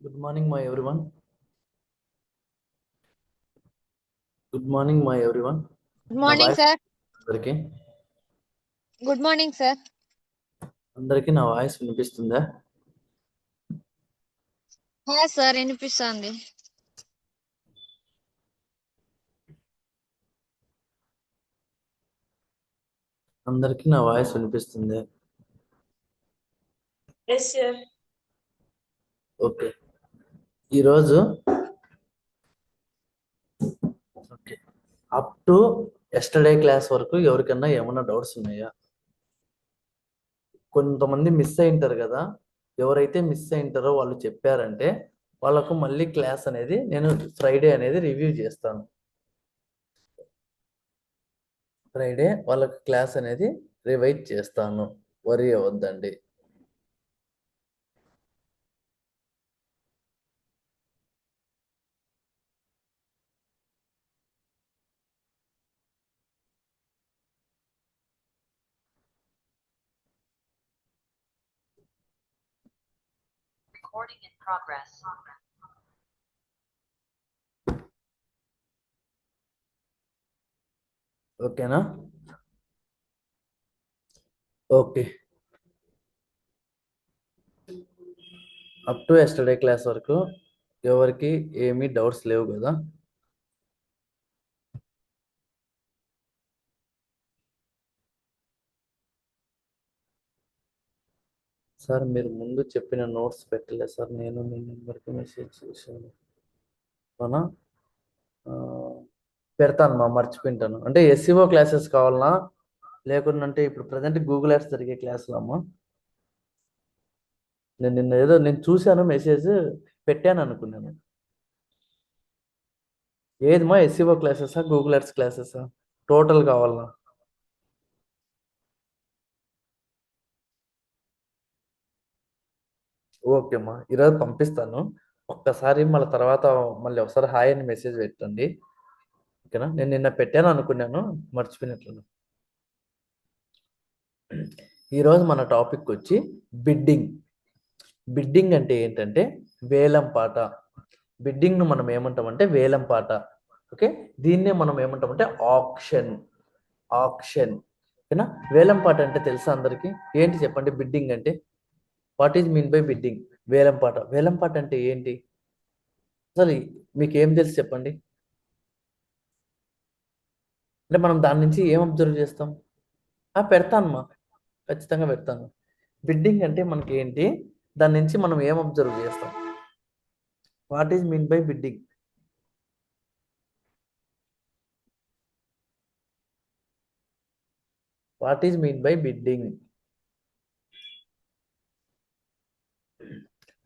Good morning, my everyone. Good morning, my everyone. Good నా morning voice sir. అందరికి good morning sir. అందరికి నా voice వినిపిస్తుందా? Sir వినిపిస్తుంది. అందరికి నా వాయిస్ వినిపిస్తుంది. Yes sir. ఓకే. ఈరోజు okay up to yesterday class వరకు ఎవరికన్నా ఏమైనా డౌట్స్ ఉన్నాయా? కొంతమంది మిస్ అయింటారు కదా. ఎవరైతే మిస్ అయింటారో వాళ్ళు చెప్పారంటే వాళ్ళకు మళ్ళీ క్లాస్ అనేది నేను ఫ్రైడే అనేది రివ్యూ చేస్తాను. ఫ్రైడే వాళ్ళకి క్లాస్ అనేది రివైజ్ చేస్తాను. వరీ అవ్వద్దండి. Recording in progress. ఓకేనా? Okay. Up to yesterday class వరకు ఎవరికి ఏమీ డౌట్స్ లేవు కదా? సార్ మీరు ముందు చెప్పిన నోట్స్ పెట్టలేదు సార్. నేను మీ నెంబర్కి మెసేజ్ చేశాను. అవునా? పెడతాను మా, మర్చిపోయింటాను. అంటే ఎస్సీఓ క్లాసెస్ కావాలనా లేకుంటే ఇప్పుడు ప్రజెంట్ గూగుల్ యాడ్స్ జరిగే క్లాసులు అమ్మా? నేను నిన్న ఏదో నేను చూశాను మెసేజ్ పెట్టాను అనుకున్నాను. ఏదిమా, ఎస్సీఓ క్లాసెసా గూగుల్ యాడ్స్ క్లాసెసా టోటల్ కావాలనా? ఓకే అమ్మా, ఈరోజు పంపిస్తాను. ఒక్కసారి మళ్ళీ తర్వాత మళ్ళీ ఒకసారి హాయ్ అని మెసేజ్ పెట్టండి. ఓకేనా? నేను నిన్న పెట్టాను అనుకున్నాను, మర్చిపోయినట్లు. ఈరోజు మన టాపిక్ వచ్చి బిడ్డింగ్. బిడ్డింగ్ అంటే ఏంటంటే వేలం పాట. బిడ్డింగ్ను మనం ఏమంటామంటే వేలం పాట. ఓకే, దీన్నే మనం ఏమంటామంటే ఆక్షన్. ఆక్షన్. ఓకేనా? వేలం పాట అంటే తెలుసా అందరికీ? ఏంటి చెప్పండి బిడ్డింగ్ అంటే? What is mean by bidding? వేలం పాట. వేలం పాట అంటే ఏంటి అసలు? మీకు ఏం తెలుసు చెప్పండి? అంటే మనం దాని నుంచి ఏం అబ్జర్వ్ చేస్తాం? పెడతానమ్మా, ఖచ్చితంగా పెడతాను. బిడ్డింగ్ అంటే మనకి ఏంటి, దాని నుంచి మనం ఏం అబ్జర్వ్ చేస్తాం? What is mean by bidding? What is mean by bidding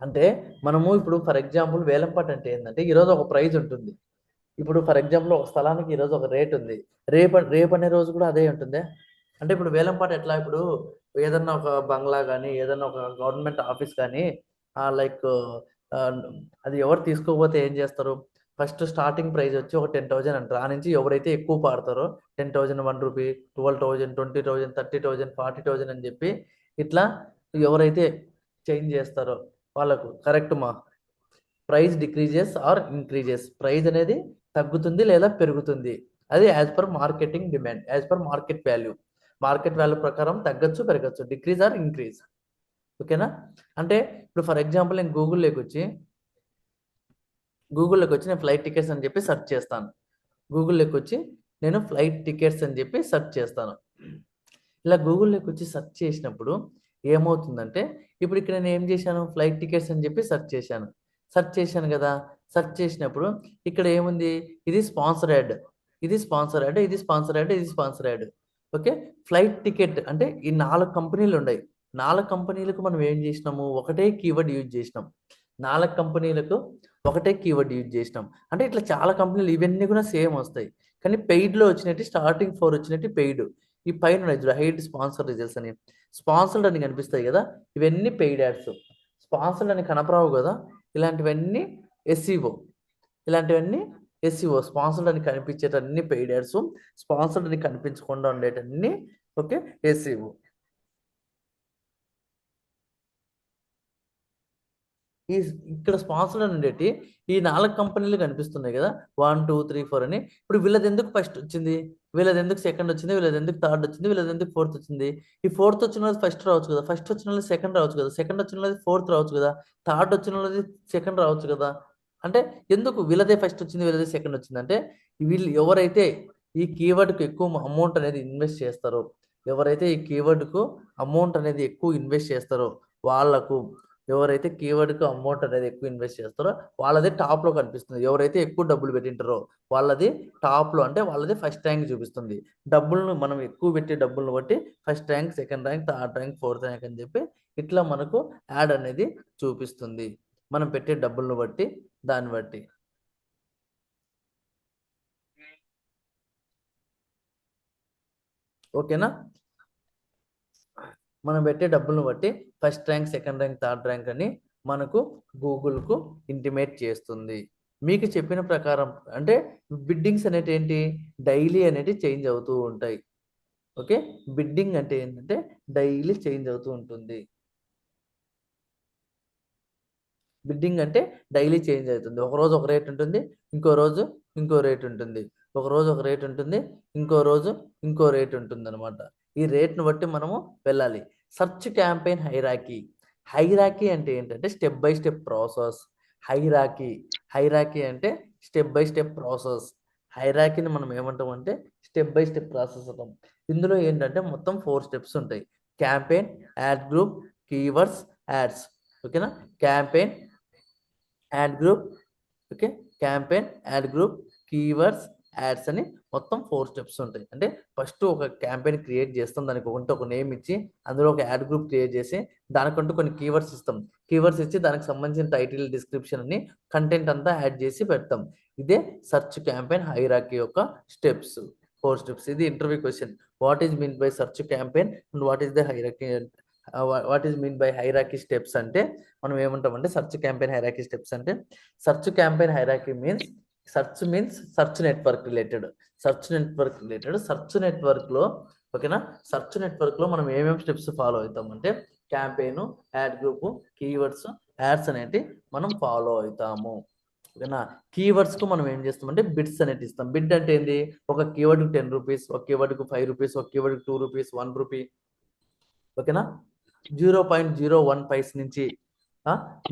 అంటే మనము ఇప్పుడు ఫర్ ఎగ్జాంపుల్ వేలంపాట అంటే ఏంటంటే ఈరోజు ఒక ప్రైజ్ ఉంటుంది. ఇప్పుడు ఫర్ ఎగ్జాంపుల్ ఒక స్థలానికి ఈరోజు ఒక రేట్ ఉంది. రేపు అనే రోజు కూడా అదే ఉంటుంది. అంటే ఇప్పుడు వేలంపాట ఎట్లా, ఇప్పుడు ఏదన్నా ఒక బంగ్లా కానీ ఏదన్నా ఒక గవర్నమెంట్ ఆఫీస్ కానీ లైక్ అది ఎవరు తీసుకోకపోతే ఏం చేస్తారు? ఫస్ట్ స్టార్టింగ్ ప్రైస్ వచ్చి ఒక 10,000 అంటారు. ఆ నుంచి ఎవరైతే ఎక్కువ పాడతారో 10,000, 1 రూపీ, 12,000, 20,000, 30,000, 40,000 అని చెప్పి ఇట్లా ఎవరైతే చేంజ్ చేస్తారో వాళ్ళకు కరెక్ట్ మా. Price decreases or increases. Price అనేది తగ్గుతుంది లేదా పెరుగుతుంది. అది as per marketing demand, as per market value. Market value ప్రకారం తగ్గచ్చు పెరగచ్చు, డిక్రీజ్ ఆర్ ఇంక్రీజ్. ఓకేనా? అంటే ఇప్పుడు ఫర్ ఎగ్జాంపుల్ నేను గూగుల్లోకి వచ్చి నేను ఫ్లైట్ టికెట్స్ అని చెప్పి సెర్చ్ చేస్తాను. గూగుల్లోకి వచ్చి నేను ఫ్లైట్ టికెట్స్ అని చెప్పి సెర్చ్ చేస్తాను. ఇలా గూగుల్లోకి వచ్చి సెర్చ్ చేసినప్పుడు ఏమవుతుందంటే, ఇప్పుడు ఇక్కడ నేను ఏం చేశాను, ఫ్లైట్ టికెట్స్ అని చెప్పి సెర్చ్ చేశాను. సెర్చ్ చేశాను కదా. సెర్చ్ చేసినప్పుడు ఇక్కడ ఏముంది, ఇది స్పాన్సర్ యాడ్, ఇది స్పాన్సర్ యాడ్, ఇది స్పాన్సర్ యాడ్, ఇది sponsor add. Okay, flight ticket అంటే ఈ 4 కంపెనీలు ఉన్నాయి. 4 కంపెనీలకు మనం ఏం చేసినాము, ఒకటే కీవర్డ్ యూజ్ చేసినాం. 4 కంపెనీలకు ఒకటే కీవర్డ్ యూజ్ చేసినాం. అంటే ఇట్లా చాలా కంపెనీలు ఇవన్నీ కూడా సేమ్ వస్తాయి. కానీ పెయిడ్లో వచ్చినట్టు స్టార్టింగ్ 4 వచ్చినట్టు పెయిడ్. ఈ పైన ఉన్నాయి చూడ, హైడ్ స్పాన్సర్ రిజల్ట్స్ అని, స్పాన్సర్డ్ అని కనిపిస్తాయి కదా, ఇవన్నీ పెయిడ్ యాడ్స్. స్పాన్సర్డ్ అని కనపరావు కదా, ఇలాంటివన్నీ ఎస్సీఓ. ఇలాంటివన్నీ ఎస్సీఓ. స్పాన్సర్డ్ అని కనిపించేటన్ని పెయిడ్ యాడ్స్, స్పాన్సర్డ్ అని కనిపించకుండా ఉండేటన్ని ఓకే ఎస్సీఓ. ఈ ఇక్కడ స్పాన్సర్డ్ అని ఉండేటి ఈ 4 కంపెనీలు కనిపిస్తున్నాయి కదా, 1 2 3 4 అని. ఇప్పుడు వీళ్ళది ఎందుకు ఫస్ట్ వచ్చింది, వీళ్ళది ఎందుకు సెకండ్ వచ్చింది, వీళ్ళది ఎందుకు థర్డ్ వచ్చింది, వీళ్ళది ఎందుకు ఫోర్త్ వచ్చింది? ఈ ఫోర్త్ వచ్చిన వాళ్ళది ఫస్ట్ రావచ్చు కదా, ఫస్ట్ వచ్చిన వాళ్ళది సెకండ్ రావచ్చు కదా, సెకండ్ వచ్చిన వాళ్ళది ఫోర్త్ రావచ్చు కదా, థర్డ్ వచ్చిన వాళ్ళది సెకండ్ రావచ్చు కదా. అంటే ఎందుకు వీళ్ళదే ఫస్ట్ వచ్చింది, వీళ్ళదే సెకండ్ వచ్చింది అంటే, వీళ్ళు ఎవరైతే ఈ కీవర్డ్కి ఎక్కువ అమౌంట్ అనేది ఇన్వెస్ట్ చేస్తారో, ఎవరైతే ఈ కీవర్డ్కు అమౌంట్ అనేది ఎక్కువ ఇన్వెస్ట్ చేస్తారో వాళ్ళకు, ఎవరైతే కీవర్డ్కి అమౌంట్ అనేది ఎక్కువ ఇన్వెస్ట్ చేస్తారో వాళ్ళది టాప్లో కనిపిస్తుంది. ఎవరైతే ఎక్కువ డబ్బులు పెట్టింటారో వాళ్ళది టాప్లో, అంటే వాళ్ళది ఫస్ట్ ర్యాంక్ చూపిస్తుంది. డబ్బులను మనం ఎక్కువ పెట్టే డబ్బులను బట్టి first rank, second rank, third rank, fourth rank అని చెప్పి ఇట్లా మనకు యాడ్ అనేది చూపిస్తుంది, మనం పెట్టే డబ్బులను బట్టి, దాన్ని బట్టి. ఓకేనా? మనం పెట్టే డబ్బులను బట్టి first rank, second rank, third rank అని మనకు గూగుల్కు ఇంటిమేట్ చేస్తుంది. మీకు చెప్పిన ప్రకారం అంటే బిడ్డింగ్స్ అనేటి ఏంటి, డైలీ అనేటి చేంజ్ అవుతూ ఉంటాయి. ఓకే, బిడ్డింగ్ అంటే ఏంటంటే డైలీ చేంజ్ అవుతూ ఉంటుంది. బిడ్డింగ్ అంటే డైలీ చేంజ్ అవుతుంది. ఒక రోజు ఒక రేట్ ఉంటుంది, ఇంకో రోజు ఇంకో రేట్ ఉంటుంది. ఒక రోజు ఒక రేట్ ఉంటుంది, ఇంకో రోజు ఇంకో రేట్ ఉంటుంది అనమాట. ఈ రేట్ను బట్టి మనము వెళ్ళాలి. Search campaign hierarchy. హైరాకీ అంటే ఏంటంటే step by step process. Hierarchy, hierarchy అంటే స్టెప్ బై స్టెప్ ప్రాసెస్. హైరాకీని మనం ఏమంటామంటే స్టెప్ బై స్టెప్ ప్రాసెస్ అంటాం. ఇందులో ఏంటంటే మొత్తం 4 స్టెప్స్ ఉంటాయి. Campaign, ad group, keywords, ads. ఓకేనా? Campaign, ad group, okay, campaign, ad group, keywords, ads అని మొత్తం 4 స్టెప్స్ ఉంటాయి. అంటే ఫస్ట్ ఒక క్యాంపెయిన్ క్రియేట్ చేస్తాం, దానికి ఒక నేమ్ ఇచ్చి అందులో ఒక యాడ్ గ్రూప్ క్రియేట్ చేసి దానికంటూ కొన్ని కీవర్డ్స్ ఇస్తాం. కీవర్డ్స్ ఇచ్చి దానికి సంబంధించిన టైటిల్, డిస్క్రిప్షన్ అని, కంటెంట్ అంతా యాడ్ చేసి పెడతాం. ఇదే సెర్చ్ క్యాంపెయిన్ హైరాకీ యొక్క స్టెప్స్, 4 స్టెప్స్. ఇది interview question. What is mean by search campaign and what is the hierarchy, what is mean by hierarchy steps అంటే మనం ఏమంటామంటే సెర్చ్ క్యాంపెయిన్ హైరాకీ స్టెప్స్ అంటే, search campaign hierarchy means search network related. Search network లో, ఓకేనా, search network లో మనం ఏమేమి steps follow అవుతామంటే campaign, ad group, keywords, ads అనేటి మనం ఫాలో అవుతాము. ఓకేనా? కీవర్డ్స్ కు మనం ఏం చేస్తామంటే బిడ్స్ అనేది ఇస్తాం. బిడ్ అంటే ఏంది, ఒక కీవర్డ్ 10 రూపీస్, ఒక కీవర్డ్ కు 5 రూపీస్, ఒక కీవర్డ్ 2 రూపీస్, 1 రూపీ. ఓకేనా? 0.01 పైస్ నుంచి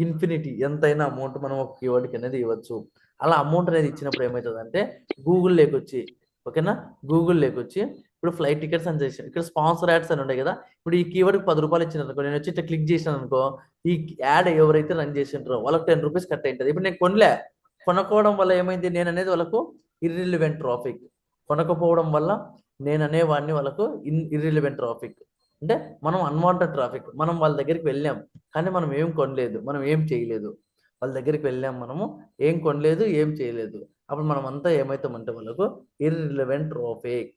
ఇన్ఫినిటీ ఎంతైనా అమౌంట్ మనం ఒక కీవర్డ్కి అనేది ఇవ్వచ్చు. అలా అమౌంట్ అనేది ఇచ్చినప్పుడు ఏమవుతుందంటే గూగుల్ లేకొచ్చి, ఓకేనా, గూగుల్ లేకొచ్చి ఇప్పుడు ఫ్లైట్ టికెట్స్ అని చేసి ఇక్కడ స్పాన్సర్ యాడ్స్ అని ఉంటాయి కదా. ఇప్పుడు ఈ కీవర్డ్కి 10 రూపాయలు ఇచ్చిన అనుకో, నేను వచ్చి ఇట్లా క్లిక్ చేసినాను అనుకో, ఈ యాడ్ ఎవరైతే రన్ చేసి ఉంటారో వాళ్ళకి 10 రూపీస్ కట్ అవుతుంది. ఇప్పుడు నేను కొనలే, కొనుక్కోవడం వల్ల ఏమైంది, నేను అనేది వాళ్ళకు ఇర్రిలివెంట్ ట్రాఫిక్. కొనకపోవడం వల్ల నేను అనేవాడిని వాళ్ళకు ఇర్రిలివెంట్ ట్రాఫిక్. అంటే మనం అన్వాంటెడ్ ట్రాఫిక్. మనం వాళ్ళ దగ్గరికి వెళ్ళాం కానీ మనం ఏం కొనలేదు, మనం ఏం చేయలేదు. వాళ్ళ దగ్గరికి వెళ్ళాం, మనము ఏం కొనలేదు, ఏం చేయలేదు. అప్పుడు మనం అంతా ఏమవుతామంటే వాళ్ళకు ఇర్రిలవెంట్ ట్రాఫిక్.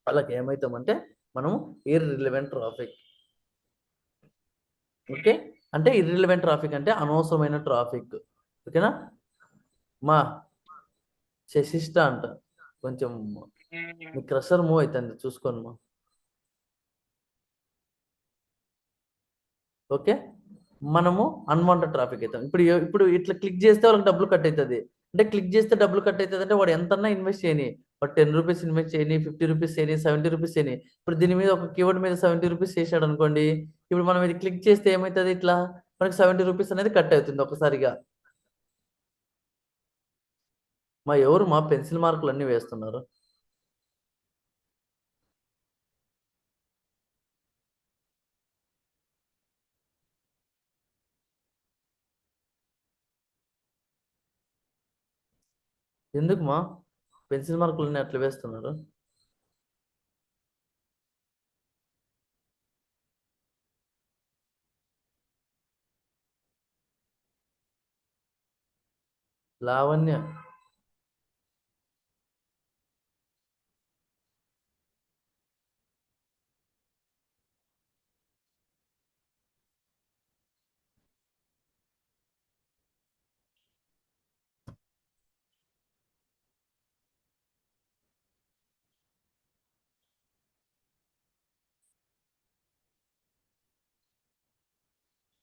వాళ్ళకి ఏమవుతామంటే మనము ఇర్రిలవెంట్ ట్రాఫిక్. ఓకే, అంటే ఇర్రిలవెంట్ ట్రాఫిక్ అంటే అనవసరమైన ట్రాఫిక్. ఓకేనా? మా శశిష్ట అంట, కొంచెం మీ క్రషర్ మూవ్ అవుతుంది చూసుకోండి మా. ఓకే, మనము అన్వాంటెడ్ ట్రాఫిక్ అవుతాం. ఇప్పుడు ఇట్లా క్లిక్ చేస్తే వాళ్ళకి డబ్బులు కట్ అవుతుంది. అంటే క్లిక్ చేస్తే డబ్బులు కట్ అవుతుంది అంటే వాడు ఎంతన్నా ఇన్వెస్ట్ చేయని, వాడు 10 రూపీస్ ఇన్వెస్ట్ చేయని, 50 రూపీస్ చేయని, 70 రూపీస్ చేయని. ఇప్పుడు దీని మీద ఒక కీవర్డ్ మీద 70 రూపీస్ చేశాడు అనుకోండి, ఇప్పుడు మనం ఇది క్లిక్ చేస్తే ఏమవుతుంది, ఇట్లా మనకి 70 రూపీస్ అనేది కట్ అవుతుంది ఒకసారిగా. మా ఎవరు మా పెన్సిల్ మార్కులు అన్ని వేస్తున్నారు? ఎందుకు మా పెన్సిల్ మార్కులు అన్ని అట్లా వేస్తున్నారు? లావణ్య,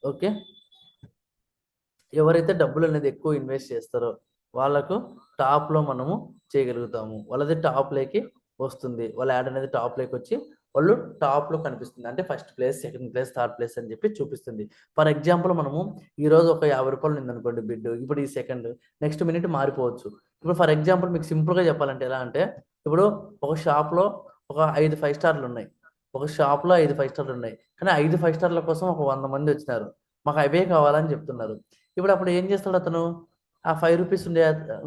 ఓకే, ఎవరైతే డబ్బులు అనేది ఎక్కువ ఇన్వెస్ట్ చేస్తారో వాళ్ళకు టాప్లో మనము చేయగలుగుతాము. వాళ్ళది టాప్లోకి వస్తుంది. వాళ్ళ యాడ్ అనేది టాప్లోకి వచ్చి వాళ్ళు టాప్లో కనిపిస్తుంది. అంటే first place, second place, third place అని చెప్పి చూపిస్తుంది. ఫర్ ఎగ్జాంపుల్ మనము ఈరోజు ఒక 50 రూపాయలు ఉందనుకోండి బిడ్, ఇప్పుడు ఈ సెకండ్, నెక్స్ట్ మినిట్ మారిపోవచ్చు. ఇప్పుడు ఫర్ ఎగ్జాంపుల్ మీకు సింపుల్గా చెప్పాలంటే ఎలా అంటే, ఇప్పుడు ఒక షాప్లో ఒక 5 5 స్టార్లు ఉన్నాయి. ఒక షాప్లో 5 5 స్టార్లు ఉన్నాయి. కానీ 5 5 స్టార్ల కోసం ఒక 100 మంది వచ్చినారు. మాకు అవే కావాలని చెప్తున్నారు. ఇప్పుడు అప్పుడు ఏం చేస్తాడు అతను? ఆ 5 రూపీస్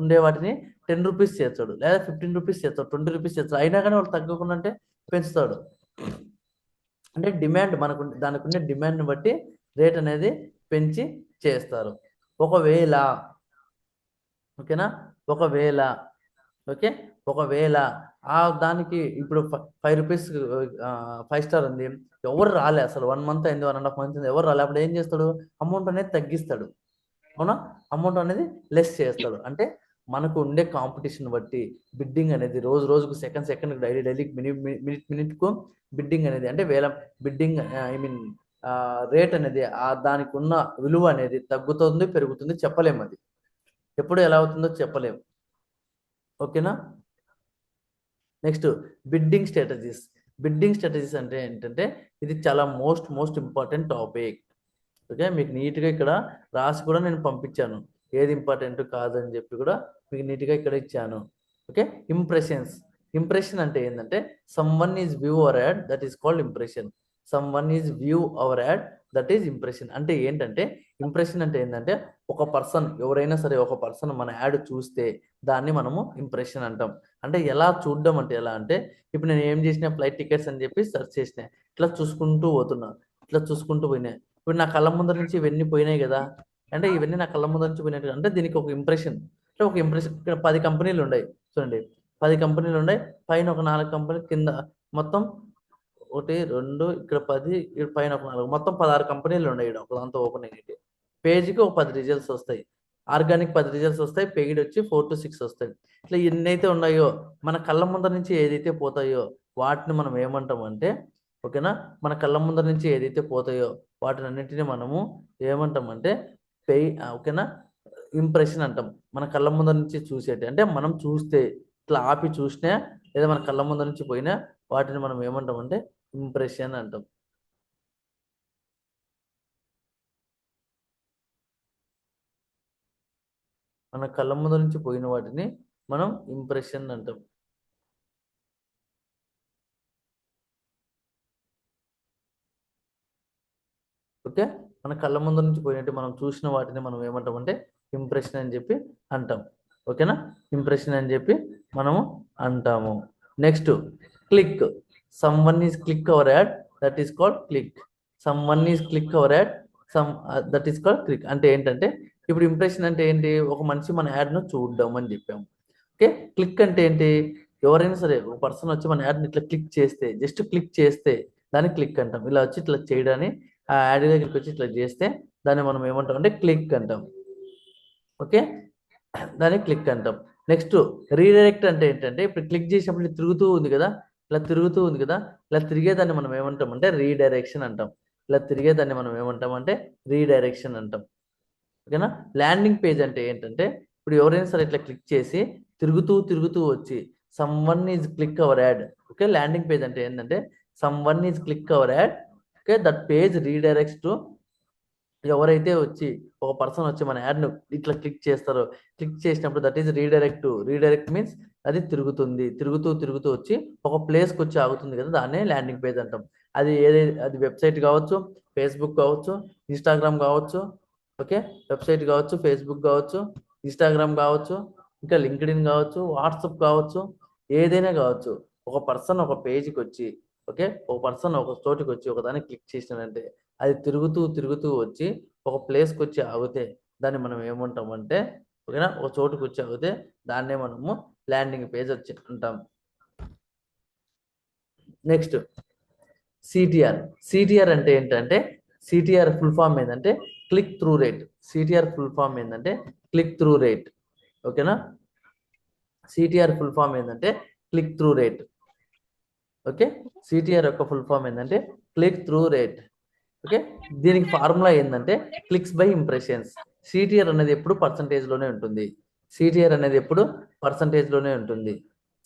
ఉండే వాటిని 10 రూపీస్ చేస్తాడు, లేదా 15 రూపీస్ చేస్తాడు, 20 రూపీస్ చేస్తాడు. అయినా కానీ వాళ్ళు తగ్గకుండా అంటే పెంచుతాడు. అంటే డిమాండ్ మనకు దానికి ఉండే డిమాండ్ని బట్టి రేట్ అనేది పెంచి చేస్తారు. ఒకవేళ ఓకేనా, ఒకవేళ ఓకే, ఒకవేళ దానికి ఇప్పుడు 5 రూపీస్ 5 స్టార్ ఉంది, ఎవరు రాలే, అసలు 1 మంత్ అయింది, 1.5 మంత్ అయింది, ఎవరు రాలే. అప్పుడు ఏం చేస్తాడు? అమౌంట్ అనేది తగ్గిస్తాడు. అవునా, అమౌంట్ అనేది లెస్ చేస్తాడు. అంటే మనకు ఉండే కాంపిటీషన్ బట్టి బిడ్డింగ్ అనేది రోజు రోజుకు, సెకండ్ సెకండ్, డైలీకి, మినిట్ మినిట్కు బిడ్డింగ్ అనేది, అంటే వేల బిడ్డింగ్ ఐ మీన్ రేట్ అనేది దానికి ఉన్న విలువ అనేది తగ్గుతుంది, పెరుగుతుంది, చెప్పలేము. అది ఎప్పుడు ఎలా అవుతుందో చెప్పలేము. ఓకేనా. Next bidding strategies. Bidding strategies అంటే ఏంటంటే ఇది చాలా మోస్ట్ ఇంపార్టెంట్ టాపిక్. ఓకే, మీకు నీట్గా ఇక్కడ రాసి కూడా నేను పంపించాను, ఏది ఇంపార్టెంట్ కాదని చెప్పి కూడా మీకు నీట్గా ఇక్కడ ఇచ్చాను. Okay, impressions. ఇంప్రెషన్ అంటే ఏంటంటే someone is view our ad, that is called impression. Someone is view our ad, that is impression. అంటే ఏంటంటే ఇంప్రెషన్ అంటే ఏంటంటే ఒక పర్సన్, ఎవరైనా సరే ఒక పర్సన్ మన యాడ్ చూస్తే దాన్ని మనము ఇంప్రెషన్ అంటాం. అంటే ఎలా చూడడం అంటే ఎలా అంటే, ఇప్పుడు నేను ఏం చేసిన, ఫ్లైట్ టికెట్స్ అని చెప్పి సెర్చ్ చేసిన, ఇట్లా చూసుకుంటూ పోతున్నా, ఇట్లా చూసుకుంటూ పోయినా, ఇప్పుడు నా కళ్ళ ముందర నుంచి ఇవన్నీ పోయినాయి కదా, అంటే ఇవన్నీ నా కళ్ళ ముందర నుంచి పోయినట్టు, అంటే దీనికి ఒక ఇంప్రెషన్. అంటే ఒక ఇంప్రెషన్. ఇక్కడ 10 కంపెనీలు ఉన్నాయి చూడండి, 10 కంపెనీలు ఉన్నాయి, పైన ఒక 4 కంపెనీలు, కింద మొత్తం 1 2 ఇక్కడ 10, ఇక్కడ పైన ఒక 4, మొత్తం 16 కంపెనీలు ఉన్నాయి. ఇక్కడ ఒక దాంతో ఓపెన్ అయ్యి పేజీకి ఒక 10 రిజల్ట్స్ వస్తాయి. ఆర్గానిక్ 10 రిజల్ట్స్ వస్తాయి, పెయిడ్ వచ్చి 4 to 6 వస్తాయి. ఇట్లా ఎన్నైతే ఉన్నాయో మన కళ్ళ ముందర నుంచి ఏదైతే పోతాయో వాటిని మనం ఏమంటామంటే, ఓకేనా, మన కళ్ళ ముందర నుంచి ఏదైతే పోతాయో వాటిని అన్నింటినీ మనము ఏమంటామంటే ఓకేనా, ఇంప్రెషన్ అంటాం. మన కళ్ళ ముందర నుంచి చూసేటి, అంటే మనం చూస్తే ఇట్లా ఆపి చూసినా, లేదా మన కళ్ళ ముందర నుంచి పోయినా వాటిని మనం ఏమంటామంటే ఇంప్రెషన్ అంటాం. మన కళ్ళ ముందర నుంచి పోయిన వాటిని మనం ఇంప్రెషన్ అంటాం. ఓకే, మన కళ్ళ ముందు నుంచి పోయినట్టు మనం చూసిన వాటిని మనం ఏమంటామంటే ఇంప్రెషన్ అని చెప్పి అంటాం. ఓకేనా, ఇంప్రెషన్ అని చెప్పి మనము అంటాము. Next click. Someone is click our ad, that is called click. Someone is click our ad, that is called click. అంటే ఏంటంటే ఇప్పుడు ఇంప్రెషన్ అంటే ఏంటి, ఒక మనిషి మన యాడ్ను చూడడం అని చెప్పాము. ఓకే, క్లిక్ అంటే ఏంటి, ఎవరైనా సరే ఒక పర్సన్ వచ్చి మన యాడ్ని ఇట్లా క్లిక్ చేస్తే, జస్ట్ క్లిక్ చేస్తే దాన్ని క్లిక్ అంటాం. ఇలా వచ్చి ఇట్లా చేయడాన్ని, ఆ యాడ్ దగ్గరికి వచ్చి ఇట్లా చేస్తే దాన్ని మనం ఏమంటాం అంటే క్లిక్ అంటాం. ఓకే, దాన్ని క్లిక్ అంటాం. నెక్స్ట్ రీడైరెక్ట్ అంటే ఏంటంటే, ఇప్పుడు క్లిక్ చేసినప్పుడు ఇట్లా తిరుగుతూ ఉంది కదా, ఇలా తిరుగుతూ ఉంది కదా, ఇలా తిరిగేదాన్ని మనం ఏమంటాం అంటే రీడైరెక్షన్ అంటాం. ఇలా తిరిగేదాన్ని మనం ఏమంటాం అంటే రీడైరెక్షన్ అంటాం. ఓకేనా. ల్యాండింగ్ పేజ్ అంటే ఏంటంటే, ఇప్పుడు ఎవరైనా సరే ఇట్లా క్లిక్ చేసి తిరుగుతూ వచ్చి someone is click our ad. Okay, landing page అంటే ఏంటంటే someone is click our ad. Okay, that page redirects to, ఎవరైతే వచ్చి ఒక పర్సన్ వచ్చి మన యాడ్ను ఇట్లా క్లిక్ చేస్తారో, క్లిక్ చేసినప్పుడు that is redirect. Redirect means అది తిరుగుతూ వచ్చి ఒక ప్లేస్కి వచ్చి ఆగుతుంది కదా, దాన్నే ల్యాండింగ్ పేజ్ అంటాం. అది అది వెబ్సైట్ కావచ్చు, ఫేస్బుక్ కావచ్చు, ఇన్స్టాగ్రామ్ కావచ్చు. ఓకే, వెబ్సైట్ కావచ్చు, ఫేస్బుక్ కావచ్చు, ఇన్స్టాగ్రామ్ కావచ్చు, ఇంకా లింక్డ్ఇన్ కావచ్చు, వాట్సాప్ కావచ్చు, ఏదైనా కావచ్చు. ఒక పర్సన్ ఒక పేజ్కి వచ్చి, ఓకే, ఒక పర్సన్ ఒక చోటుకి వచ్చి ఒక దాన్ని క్లిక్ చేసినాడంటే అది తిరుగుతూ వచ్చి ఒక ప్లేస్కి వచ్చి ఆగితే దాన్ని మనం ఏమంటామంటే, ఓకేనా, ఒక చోటుకు వచ్చి ఆగితే దాన్నే మనము ల్యాండింగ్ పేజ్ వచ్చి అంటాం. Next CTR. సిటిఆర్ అంటే ఏంటంటే, సిటిఆర్ ఫుల్ ఫామ్ ఏంటంటే click through rate. CTR full form ఏంటంటే క్లిక్ త్రూ రేట్. ఓకేనా, సిటిఆర్ ఫుల్ ఫామ్ ఏంటంటే click through rate. Okay, CTR యొక్క ఫుల్ ఫామ్ ఏంటంటే క్లిక్ త్రూ రేట్. ఓకే, దీనికి ఫార్ములా ఏంటంటే క్లిక్స్ బై ఇంప్రెషన్స్. సిటిఆర్ అనేది ఎప్పుడు పర్సంటేజ్లోనే ఉంటుంది. సిటిఆర్ అనేది ఎప్పుడు పర్సంటేజ్లోనే ఉంటుంది.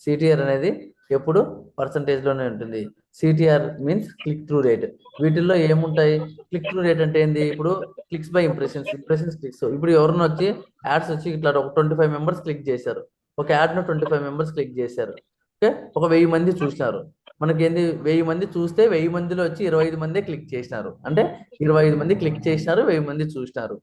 సిటిఆర్ అనేది ఎప్పుడు పర్సంటేజ్లోనే ఉంటుంది. CTR means click through rate. వీటిల్లో ఏముంటాయి? క్లిక్ త్రూ రేట్ అంటే ఏంది? ఇప్పుడు క్లిక్స్ బై ఇంప్రెషన్స్ క్లిక్స్. ఇప్పుడు ఎవరిని వచ్చి యాడ్స్ వచ్చి ఇట్లా ఒక 25 మెంబర్స్ క్లిక్ చేశారు. ఒక యాడ్ను 25 మెంబర్స్ క్లిక్ చేశారు. ఓకే, ఒక 1000 మంది చూసినారు. మనకేంది 1000 మంది చూస్తే 1000 మందిలో వచ్చి 25 మందే క్లిక్ చేసినారు. అంటే 25 మంది క్లిక్ చేసినారు, 1000 మంది చూసినారు.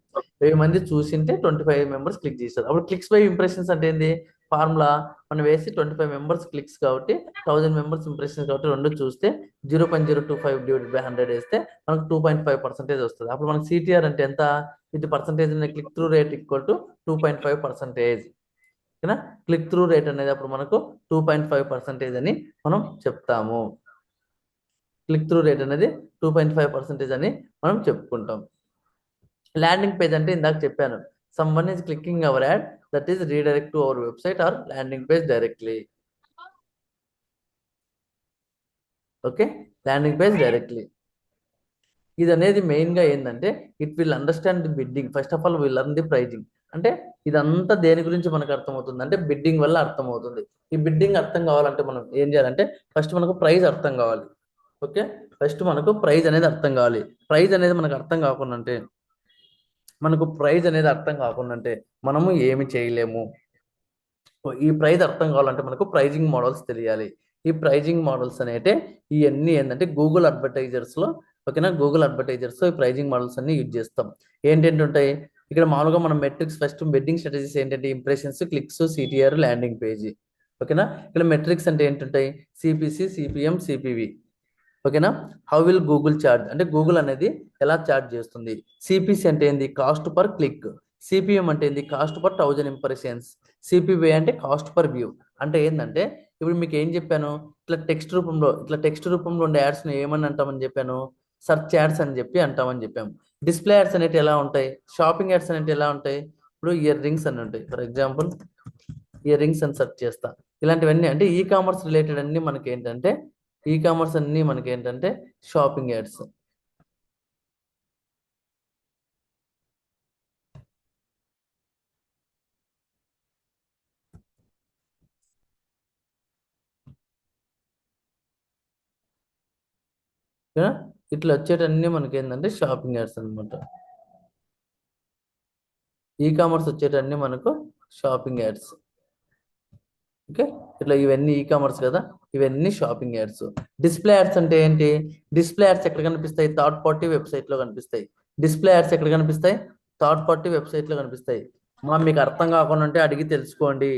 1000 మంది చూసింటే 25 మెంబర్స్ క్లిక్ చేశారు. అప్పుడు క్లిక్స్ బై ఇంప్రెషన్స్ అంటే ఏంది? ఫార్ములా మనం వేసి 25 మెంబర్స్ క్లిక్స్ కాబట్టి 1000 మెంబర్స్ ఇంప్రెషన్స్ కాబట్టి రెండు చూస్తే 0.025 డివైడెడ్ బై 100 వేస్తే మనకు 2.5% వస్తుంది. అప్పుడు మనకు సిటిఆర్ అంటే ఎంత? ఇది percentage click through rate equal to 2.5%. ఓకేనా? క్లిక్ త్రూ రేట్ అనేది అప్పుడు మనకు 2.5% అని మనం చెప్తాము. క్లిక్ త్రూ రేట్ అనేది 2.5% అని మనం చెప్పుకుంటాం. ల్యాండింగ్ పేజ్ అంటే ఇందాక చెప్పాను, someone is clicking our ad that is redirect to our website or landing page directly. Okay, landing page directly. ఇది అనేది మెయిన్గా ఏంటంటే it will understand the bidding. First of all will learn the pricing. అంటే ఇదంతా దేని గురించి మనకు అర్థమవుతుంది అంటే బిడ్డింగ్ వల్ల అర్థమవుతుంది. ఈ బిడ్డింగ్ అర్థం కావాలంటే మనం ఏం చేయాలంటే ఫస్ట్ మనకు ప్రైజ్ అర్థం కావాలి. ఓకే, ఫస్ట్ మనకు ప్రైజ్ అనేది అర్థం కావాలి. ప్రైజ్ అనేది మనకు అర్థం కాకుండా అంటే మనము ఏమి చేయలేము. ఈ ప్రైజ్ అర్థం కావాలంటే మనకు ప్రైజింగ్ మోడల్స్ తెలియాలి. ఈ ప్రైజింగ్ మోడల్స్ అనేటే ఇవన్నీ ఏంటంటే గూగుల్ అడ్వర్టైజర్స్లో, ఓకేనా, గూగుల్ అడ్వర్టైజర్స్ ఈ ప్రైజింగ్ మోడల్స్ అన్ని యూజ్ చేస్తాం. ఏంటంటే ఉంటాయి ఇక్కడ మామూలుగా మనం మెట్రిక్స్ ఫస్ట్ బెడ్డింగ్ స్ట్రాటజీస్ ఏంటంటే impressions, clicks, CTR, landing page. ఓకేనా, ఇక్కడ మెట్రిక్స్ అంటే ఏంటుంటాయి? CPC, CPM, CPV. ఓకేనా, హౌ విల్ గూగుల్ చార్జ్ అంటే గూగుల్ అనేది ఎలా చార్జ్ చేస్తుంది. సిపిసి అంటే ఏంది? Cost per click. సిపిఎం అంటే ఏంది? Cost per 1000 impressions. సిపివి అంటే కాస్ట్ పర్ వ్యూ. అంటే ఏంటంటే ఇప్పుడు మీకు ఏం చెప్పాను? ఇట్లా టెక్స్ట్ రూపంలో ఉండే యాడ్స్ని ఏమని అంటామని చెప్పాను? సర్చ్ యాడ్స్ అని చెప్పి అంటామని చెప్పాము. డిస్ప్లే యాడ్స్ అనేవి ఎలా ఉంటాయి? షాపింగ్ యాడ్స్ అనేవి ఎలా ఉంటాయి? ఇప్పుడు ఇయర్ రింగ్స్ అని ఉంటాయి. ఫర్ ఎగ్జాంపుల్ ఇయర్ రింగ్స్ అని సెర్చ్ చేస్తా. ఇలాంటివన్నీ అంటే ఈ కామర్స్ రిలేటెడ్ అన్ని మనకి ఏంటంటే షాపింగ్ యాడ్స్. ఇట్లా వచ్చేటన్ని మనకి ఏంటంటే షాపింగ్ యాడ్స్ అనమాట. ఈ కామర్స్ వచ్చేటన్ని మనకు షాపింగ్ యాడ్స్. ఓకే, ఇట్లా ఇవన్నీ ఈ కామర్స్ కదా, ఇవన్నీ షాపింగ్ యాడ్స్. డిస్ప్లే యాడ్స్ అంటే ఏంటి? డిస్ప్లే యాడ్స్ ఎక్కడ కనిపిస్తాయి? థర్డ్ పార్టీ వెబ్సైట్లో కనిపిస్తాయి. డిస్ప్లే యాడ్స్ ఎక్కడ కనిపిస్తాయి? థర్డ్ పార్టీ వెబ్సైట్లో కనిపిస్తాయి. మీకు అర్థం కాకుండా ఉంటే అడిగి తెలుసుకోండి.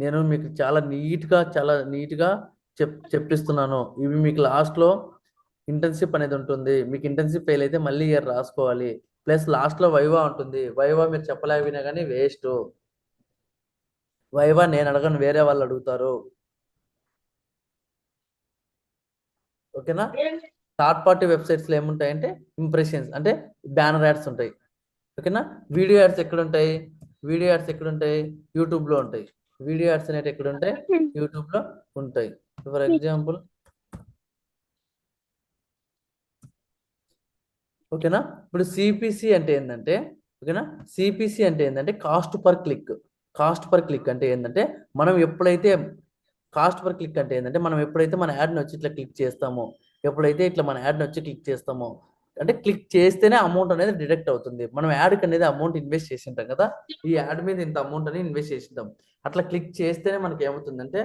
నేను మీకు చాలా నీట్గా చెప్పిస్తున్నాను. ఇవి మీకు లాస్ట్లో ఇంటర్న్షిప్ అనేది ఉంటుంది. మీకు ఇంటర్న్షిప్ ఫెయిల్ అయితే మళ్ళీ ఇయర్ రాసుకోవాలి. ప్లస్ లాస్ట్లో వైవా ఉంటుంది. వైవా మీరు చెప్పలేకపోయినా కానీ వేస్ట్. వైవా నేను అడగను, వేరే వాళ్ళు అడుగుతారు. ఓకేనా, థర్డ్ పార్టీ వెబ్సైట్స్లో ఏముంటాయంటే ఇంప్రెషన్స్ అంటే బ్యానర్ యాడ్స్ ఉంటాయి. ఓకేనా, వీడియో యాడ్స్ ఎక్కడుంటాయి? యూట్యూబ్లో ఉంటాయి. వీడియో యాడ్స్ అనేవి ఎక్కడ ఉంటాయి? యూట్యూబ్లో ఉంటాయి. ఫర్ ఎగ్జాంపుల్, ఓకేనా, ఇప్పుడు సిపిసి అంటే ఏంటంటే, ఓకేనా, సిపిసి అంటే ఏంటంటే కాస్ట్ పర్ క్లిక్. అంటే ఏంటంటే మనం ఎప్పుడైతే మనం ఎప్పుడైతే మన యాడ్ని వచ్చి ఇట్లా క్లిక్ చేస్తామో, అంటే క్లిక్ చేస్తేనే అమౌంట్ అనేది డిడక్ట్ అవుతుంది. మనం యాడ్కి అనేది అమౌంట్ ఇన్వెస్ట్ చేసి ఉంటాం కదా, ఈ యాడ్ మీద ఇంత అమౌంట్ అని ఇన్వెస్ట్ చేసి ఉంటాం. అట్లా క్లిక్ చేస్తేనే మనకి ఏమవుతుందంటే,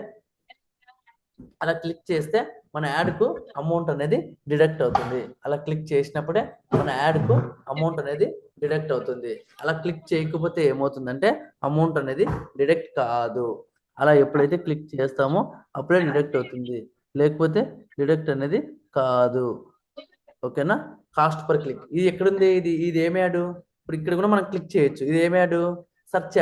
అలా క్లిక్ చేస్తే మన యాడ్కు అమౌంట్ అనేది డిడక్ట్ అవుతుంది. అలా క్లిక్ చేసినప్పుడే మన యాడ్కు అమౌంట్ అనేది డిడక్ట్ అవుతుంది. అలా క్లిక్ చేయకపోతే ఏమవుతుందంటే అమౌంట్ అనేది డిడక్ట్ కాదు. అలా ఎప్పుడైతే క్లిక్ చేస్తామో అప్పుడే డిడక్ట్ అవుతుంది, లేకపోతే డిడక్ట్ అనేది కాదు. ఓకేనా, కాస్ట్ పర్ క్లిక్ ఇది ఎక్కడుంది? ఇది ఏం యాడ్? ఇప్పుడు ఇక్కడ కూడా మనం క్లిక్ చేయొచ్చు. ఇది ఏం యాడ్? సర్చ్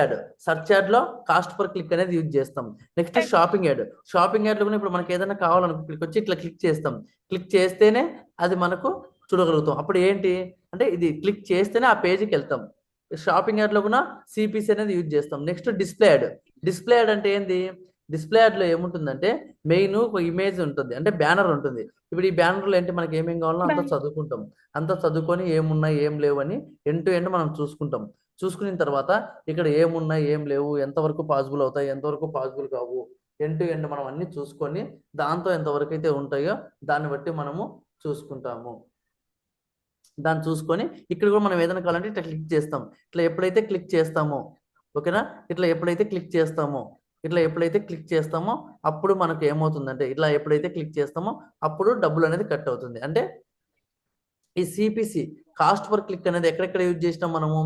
యాడ్లో కాస్ట్ పర్ క్లిక్ అనేది యూజ్ చేస్తాం. నెక్స్ట్ షాపింగ్ యాడ్లో కూడా ఇప్పుడు మనకి ఏదైనా కావాలనుకో ఇక్కడికి వచ్చి ఇట్లా క్లిక్ చేస్తాం. క్లిక్ చేస్తేనే అది మనకు చూడగలుగుతాం. అప్పుడు ఏంటి అంటే ఇది క్లిక్ చేస్తేనే ఆ పేజీకి వెళ్తాం. షాపింగ్ యాడ్లో కూడా సిపిసి అనేది యూజ్ చేస్తాం. నెక్స్ట్ డిస్ప్లే యాడ్ అంటే ఏంది? డిస్ప్లే యాడ్లో ఏముంటుందంటే మెయిన్ ఒక ఇమేజ్ ఉంటుంది, అంటే బ్యానర్ ఉంటుంది. ఇప్పుడు ఈ బ్యానర్లో ఏంటి మనకి ఏమేం కావాలో అంతా చదువుకుంటాం, అంతా చదువుకొని ఏమున్నాయి ఏం లేవు అని ఎండ్ టు ఎండ్ మనం చూసుకుంటాం. చూసుకున్న తర్వాత ఇక్కడ ఏమున్నాయి ఏం లేవు, ఎంతవరకు పాసిబుల్ అవుతాయి ఎంతవరకు పాసిబుల్ కావు, ఎండ్ టు ఎండ్ మనం అన్ని చూసుకొని దాంతో ఎంతవరకు అయితే ఉంటాయో దాన్ని బట్టి మనము చూసుకుంటాము. దాన్ని చూసుకొని ఇక్కడ కూడా మనం ఏదైనా కావాలంటే ఇట్లా క్లిక్ చేస్తాం. ఇట్లా ఎప్పుడైతే క్లిక్ చేస్తామో, ఓకేనా, ఇట్లా ఎప్పుడైతే క్లిక్ చేస్తామో ఇట్లా ఎప్పుడైతే క్లిక్ చేస్తామో అప్పుడు మనకు ఏమవుతుందంటే ఇట్లా ఎప్పుడైతే క్లిక్ చేస్తామో అప్పుడు డబ్బులు అనేది కట్ అవుతుంది. అంటే ఈ సిపిసి కాస్ట్ పర్ క్లిక్ అనేది ఎక్కడెక్కడ యూజ్ చేసినాం మనము,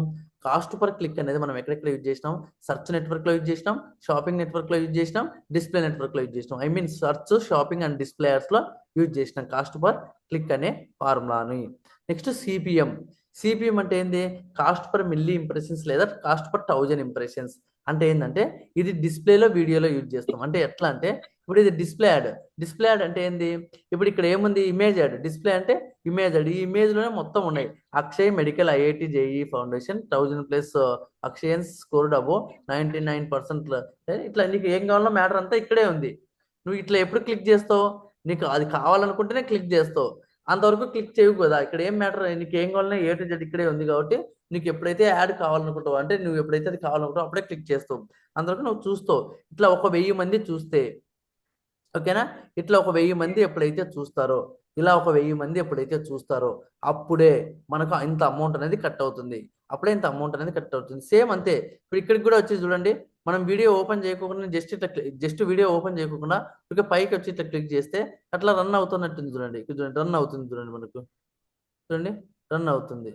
కాస్ట్ పర్ క్లిక్ అనేది మనం ఎక్కడెక్కడ యూజ్ చేసినాం, సెర్చ్ నెట్వర్క్ లో యూజ్ చేసినాం, షాపింగ్ నెట్వర్క్ లో యూజ్ చేసినాం, డిస్ప్లే నెట్వర్క్ లో యూజ్ చేసినాం. I mean search, shopping and display ads లో యూజ్ చేసినాం కాస్ట్ పర్ క్లిక్ అనే ఫార్ములాని. Next CPM. సిపిఎం అంటే ఏంది, కాస్ట్ పర్ మిల్లీ ఇంప్రెషన్స్ లేదా కాస్ట్ పర్ 1000 ఇంప్రెషన్స్. అంటే ఏంటంటే ఇది డిస్ప్లేలో వీడియోలో యూజ్ చేస్తాం. అంటే ఎట్లా అంటే ఇప్పుడు ఇది డిస్ప్లే యాడ్. డిస్ప్లే యాడ్ అంటే ఏంది, ఇప్పుడు ఇక్కడ ఏముంది ఇమేజ్ యాడ్, డిస్ప్లే అంటే ఇమేజ్ యాడ్. ఈ ఇమేజ్ లోనే మొత్తం ఉన్నాయి. Akshay medical IIT JEE foundation 1000+ అక్షయన్స్ స్కోర్డ్ అబో 99%. ఇట్లా నీకు ఏం కావాలో మ్యాటర్ అంతా ఇక్కడే ఉంది. నువ్వు ఇట్లా ఎప్పుడు క్లిక్ చేస్తావు, నీకు అది కావాలనుకుంటేనే క్లిక్ చేస్తావు, అంతవరకు క్లిక్ చేయవు కదా. ఇక్కడ ఏం మ్యాటర్, నీకు ఏం కావాలన్నా A to Z ఇక్కడే ఉంది కాబట్టి నీకు ఎప్పుడైతే యాడ్ కావాలనుకుంటావు అంటే నువ్వు ఎప్పుడైతే అది కావాలనుకుంటావు అప్పుడే క్లిక్ చేస్తావు, అంతవరకు నువ్వు చూస్తావు. ఇట్లా 1000 మంది చూస్తే, ఓకేనా, ఇట్లా 1000 మంది ఎప్పుడైతే చూస్తారో, ఇలా 1000 మంది ఎప్పుడైతే చూస్తారో అప్పుడే మనకు ఇంత అమౌంట్ అనేది కట్ అవుతుంది. అప్పుడే ఇంత అమౌంట్ అనేది కట్ అవుతుంది. సేమ్ అంతే. ఇప్పుడు ఇక్కడికి కూడా వచ్చి చూడండి, మనం వీడియో ఓపెన్ చేయకుండా జస్ట్ వీడియో ఓపెన్ చేయకుండా ఇక పైకి వచ్చి ఇట్లా క్లిక్ చేస్తే అట్లా రన్ అవుతున్నట్టుంది. చూడండి ఇక్కడ చూడండి, రన్ అవుతుంది చూడండి, మనకు చూడండి రన్ అవుతుంది.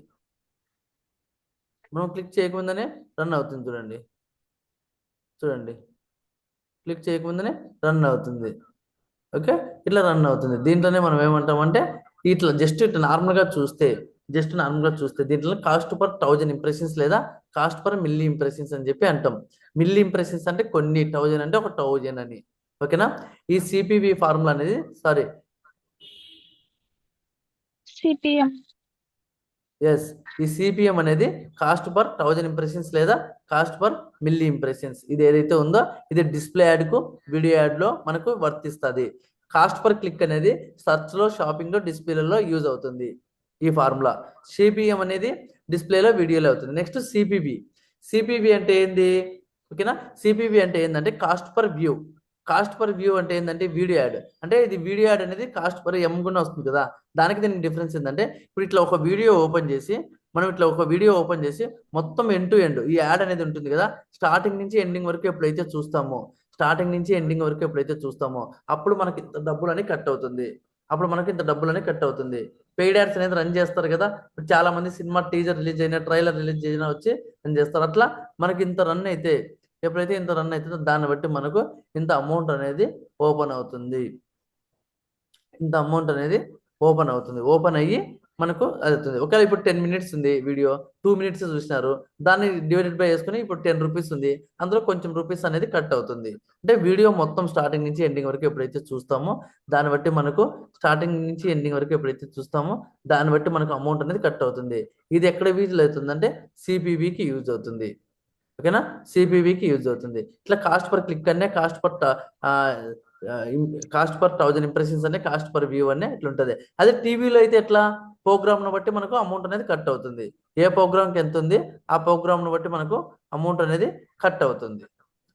మనం క్లిక్ చేయకుండానే రన్ అవుతుంది చూడండి, చూడండి క్లిక్ చేయకుండానే రన్ అవుతుంది. ఓకే, ఇట్లా రన్ అవుతుంది. దీంట్లోనే మనం ఏమంటామంటే ఇట్లా జస్ట్ ఇట్లా నార్మల్గా చూస్తే, దీంట్లో కాస్ట్ పర్ 1000 ఇంప్రెషన్స్ లేదా కాస్ట్ పర్ మిల్లీ ఇంప్రెషన్స్ అని చెప్పి అంటాం. మిల్లీ ఇంప్రెషన్స్ అంటే కొన్ని 1000 అంటే 1000 అని, ఓకేనా. ఈ సిపివి ఫార్ములా అనేది సిపిఎం. ఎస్, ఈ సిపిఎం అనేది కాస్ట్ పర్ 1000 ఇంప్రెషన్స్ లేదా కాస్ట్ పర్ మిల్లీ ఇంప్రెషన్స్. ఇది ఏదైతే ఉందో ఇది డిస్ప్లే యాడ్ కు వీడియో యాడ్ లో మనకు వర్తిస్తుంది. కాస్ట్ పర్ క్లిక్ అనేది సెర్చ్ లో, షాపింగ్ లో, డిస్ప్లేలలో యూజ్ అవుతుంది ఈ ఫార్ములా. సిపిఎం అనేది డిస్ప్లేలో, వీడియోలో అవుతుంది. Next CPV. సిపివి అంటే ఏంది, ఓకేనా. సిపివి అంటే ఏంటంటే cost per view. Cost per view అంటే ఏంటంటే వీడియో యాడ్. అంటే ఇది వీడియో యాడ్ అనేది కాస్ట్ పర్ ఎం గుణ వస్తుంది కదా, దానికి దీనికి డిఫరెన్స్ ఏంటంటే ఇప్పుడు ఇట్లా ఒక వీడియో ఓపెన్ చేసి మొత్తం ఎండ్ టు ఎండ్ ఈ యాడ్ అనేది ఉంటుంది కదా, స్టార్టింగ్ నుంచి ఎండింగ్ వరకు ఎప్పుడైతే చూస్తామో అప్పుడు మనకి ఇంత డబ్బులు అని కట్ అవుతుంది. పెయిడ్ యాడ్స్ అనేది రన్ చేస్తారు కదా, ఇప్పుడు చాలా మంది సినిమా టీజర్ రిలీజ్ అయినా, ట్రైలర్ రిలీజ్ అయినా వచ్చి రన్ చేస్తారు. అట్లా మనకి ఇంత రన్ అయితే, ఎప్పుడైతే ఇంత రన్ అవుతుందో దాన్ని బట్టి మనకు ఇంత అమౌంట్ అనేది ఓపెన్ అవుతుంది. ఓపెన్ అయ్యి మనకు అది అవుతుంది. ఒకవేళ ఇప్పుడు 10 మినిట్స్ ఉంది వీడియో, 2 మినిట్స్ చూసినారు, దాన్ని డివైడెడ్ బై చేసుకుని ఇప్పుడు 10 రూపీస్ ఉంది, అందులో కొంచెం రూపీస్ అనేది కట్ అవుతుంది. అంటే వీడియో మొత్తం స్టార్టింగ్ నుంచి ఎండింగ్ వరకు ఎప్పుడైతే చూస్తామో దాన్ని బట్టి మనకు అమౌంట్ అనేది కట్ అవుతుంది. ఇది ఎక్కడ యూజ్ అవుతుందంటే సిపివికి యూజ్ అవుతుంది, ఓకేనా. సిపివికి యూజ్ అవుతుంది. ఇట్లా కాస్ట్ పర్ క్లిక్ అనే కాస్ట్ పర్ 1000 ఇంప్రెషన్స్ అనే కాస్ట్ పర్ వ్యూ అనే ఇట్లా ఉంటుంది. అదే టీవీలో అయితే ఎట్లా, ప్రోగ్రామ్ ను బట్టి మనకు అమౌంట్ అనేది కట్ అవుతుంది. ఏ ప్రోగ్రామ్కి ఎంత ఉంది ఆ ప్రోగ్రామ్ ను బట్టి మనకు అమౌంట్ అనేది కట్ అవుతుంది.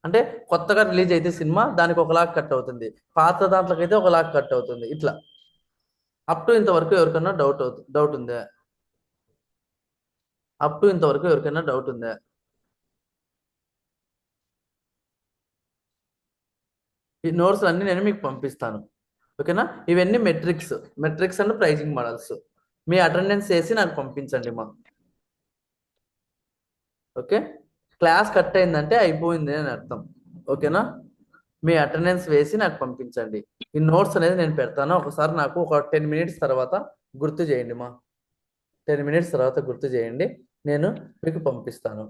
అంటే కొత్తగా రిలీజ్ అయితే సినిమా దానికి ఒకలాగా కట్ అవుతుంది, పాత దాంట్లోకి అయితే ఒకలాగా కట్ అవుతుంది. ఇట్లా అప్ టు ఇంతవరకు ఎవరికైనా డౌట్ ఉందా? ఈ నోట్స్ అన్ని నేను మీకు పంపిస్తాను, ఓకేనా. ఇవన్నీ మెట్రిక్స్ అండ్ ప్రైజింగ్ మోడల్స్. మీ అటెండెన్స్ వేసి నాకు పంపించండి మా, ఓకే. క్లాస్ కట్ అయిందంటే అయిపోయింది అని అర్థం, ఓకేనా. మీ అటెండెన్స్ వేసి నాకు పంపించండి. ఈ నోట్స్ అనేది నేను పెడతాను, ఒకసారి నాకు ఒక 10 మినిట్స్ తర్వాత గుర్తు చేయండి మా, 10 మినిట్స్ తర్వాత గుర్తు చేయండి, నేను మీకు పంపిస్తాను.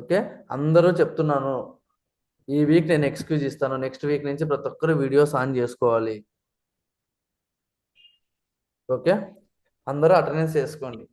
ఓకే, అందరూ చెప్తున్నాను, ఈ వీక్ నేను ఎక్స్క్యూజ్ ఇస్తాను, నెక్స్ట్ వీక్ నుంచి ప్రతి ఒక్కరు వీడియోస్ ఆన్ చేసుకోవాలి, ఓకే. అందరూ అటెండెన్స్ వేసుకోండి.